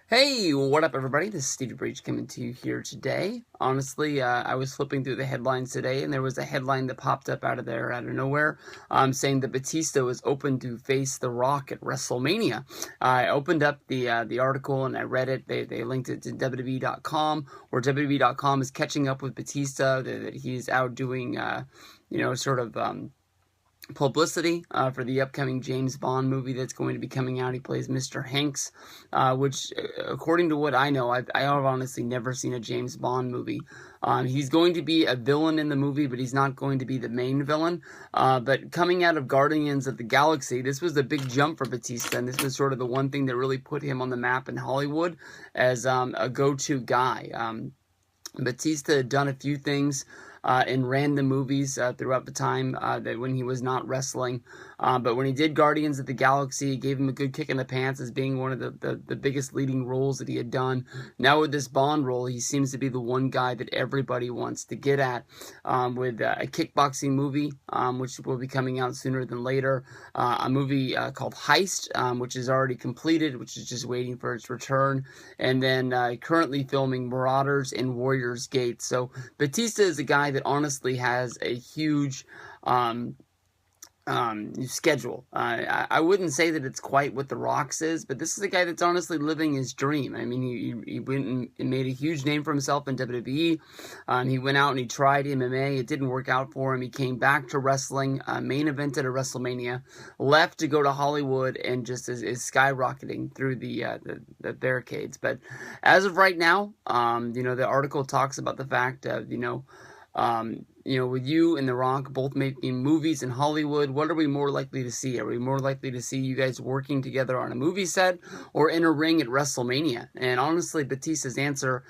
Hey, what up, everybody? This is Stevie Breach coming to you here today. Honestly, I was flipping through the headlines today, and there was a headline that popped up out of nowhere, saying that Batista was open to face The Rock at WrestleMania. I opened up the article and I read it. They linked it to WWE.com, where WWE.com is catching up with Batista, that he's out doing, publicity for the upcoming James Bond movie that's going to be coming out. He plays Mr. Hanks, which, according to what I know, I have honestly never seen a James Bond movie. He's going to be a villain in the movie, but he's not going to be the main villain. But coming out of Guardians of the Galaxy, this was a big jump for Batista, and this was sort of the one thing that really put him on the map in Hollywood as a go-to guy. Batista had done a few things in random movies throughout the time that when he was not wrestling. But when he did Guardians of the Galaxy, it gave him a good kick in the pants as being one of the biggest leading roles that he had done. Now with this Bond role, he seems to be the one guy that everybody wants to get at, with a kickboxing movie, which will be coming out sooner than later, a movie called Heist, which is already completed, which is just waiting for its return, and then currently filming Marauders and Warriors Gate. So Batista is a guy that honestly has a huge schedule. I wouldn't say that it's quite what The Rock's is, but this is a guy that's honestly living his dream. I mean, he went and made a huge name for himself in WWE. He went out and he tried MMA. It didn't work out for him. He came back to wrestling, main evented at WrestleMania, left to go to Hollywood, and just is skyrocketing through the barricades. But as of right now, the article talks about the fact of, with you and The Rock both making movies in Hollywood, what are we more likely to see? Are we more likely to see you guys working together on a movie set or in a ring at WrestleMania? And honestly, Batista's answer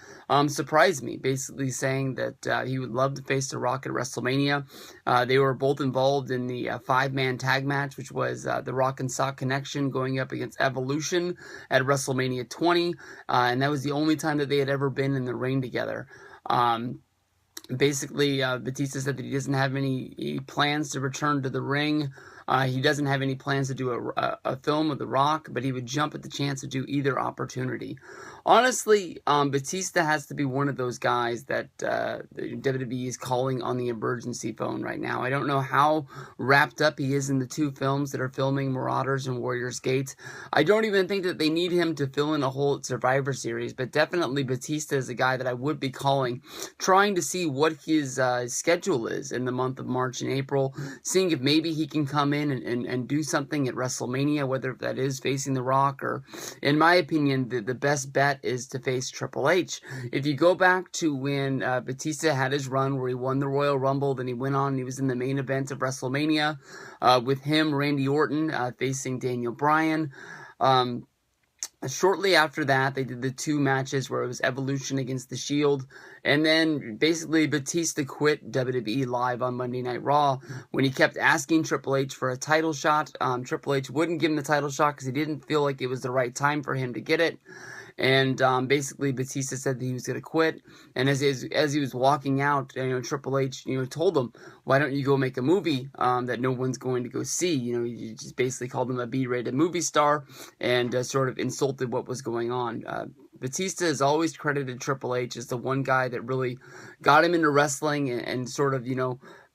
surprised me, basically saying that he would love to face The Rock at WrestleMania. They were both involved in the five-man tag match, which was The Rock and Sock Connection going up against Evolution at WrestleMania 20, and that was the only time that they had ever been in the ring together. Basically, Batista said that he doesn't have any plans to return to the ring. He doesn't have any plans to do a film with The Rock, but he would jump at the chance to do either opportunity. Honestly, Batista has to be one of those guys that WWE is calling on the emergency phone right now. I don't know how wrapped up he is in the two films that are filming Marauders and Warriors Gate. I don't even think that they need him to fill in a hole at Survivor Series, but definitely Batista is a guy that I would be calling, trying to see what his schedule is in the month of March and April, seeing if maybe he can come in and do something at WrestleMania, whether that is facing The Rock or, in my opinion, the best bet is to face Triple H. If you go back to when Batista had his run where he won the Royal Rumble, then he went on and he was in the main event of WrestleMania with him, Randy Orton, facing Daniel Bryan. Shortly after that, they did the two matches where it was Evolution against The Shield, and then basically Batista quit WWE Live on Monday Night Raw when he kept asking Triple H for a title shot. Triple H wouldn't give him the title shot because he didn't feel like it was the right time for him to get it. And basically, Batista said that he was going to quit. And as he was walking out, Triple H, told him, "Why don't you go make a movie that no one's going to go see?" He just basically called him a B-rated movie star and sort of insulted what was going on. Batista has always credited Triple H as the one guy that really got him into wrestling and sort of,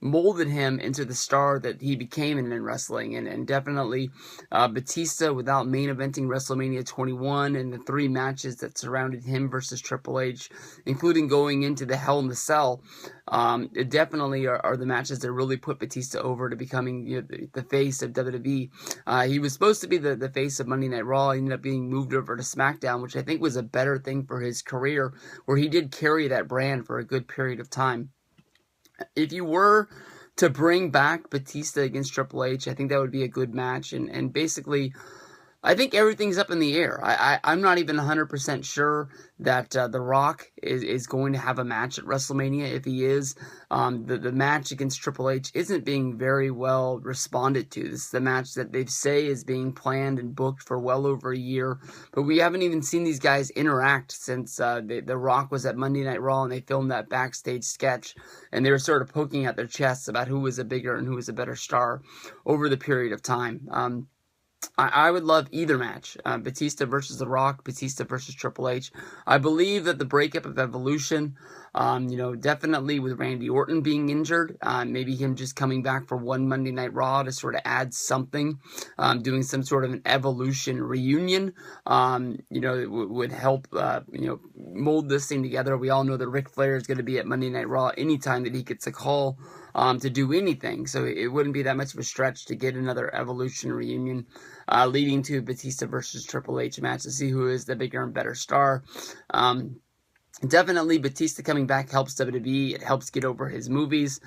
molded him into the star that he became in wrestling. And definitely Batista, without main eventing WrestleMania 21 and the three matches that surrounded him versus Triple H, including going into the Hell in the Cell, it definitely are the matches that really put Batista over to becoming the face of WWE. He was supposed to be the face of Monday Night Raw. He ended up being moved over to SmackDown, which I think was a better thing for his career, where he did carry that brand for a good period of time. If you were to bring back Batista against Triple H, I think that would be a good match. And basically, I think everything's up in the air. I'm not even 100% sure that The Rock is going to have a match at WrestleMania. If he is, the match against Triple H isn't being very well responded to. This is the match that they say is being planned and booked for well over a year, but we haven't even seen these guys interact since The Rock was at Monday Night Raw and they filmed that backstage sketch, and they were sort of poking at their chests about who was a bigger and who was a better star over the period of time. I would love either match. Batista versus The Rock, Batista versus Triple H. I believe that the breakup of Evolution, definitely with Randy Orton being injured, maybe him just coming back for one Monday Night Raw to sort of add something, doing some sort of an Evolution reunion, it would help, mold this thing together. We all know that Ric Flair is going to be at Monday Night Raw anytime that he gets a call to do anything. So it wouldn't be that much of a stretch to get another Evolution reunion, leading to Batista versus Triple H match to see who is the bigger and better star. Definitely, Batista coming back helps WWE. It helps get over his movies.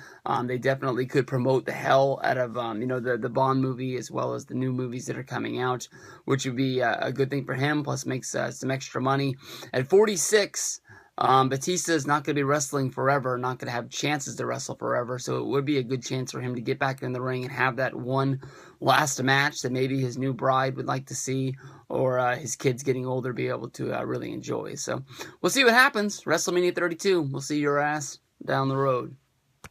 They definitely could promote the hell out of, the Bond movie as well as the new movies that are coming out, which would be a good thing for him, plus makes some extra money. At 46, Batista is not going to be wrestling forever, not going to have chances to wrestle forever, so it would be a good chance for him to get back in the ring and have that one last match that maybe his new bride would like to see, or his kids getting older be able to really enjoy. So we'll see what happens. WrestleMania 32. We'll see your ass down the road.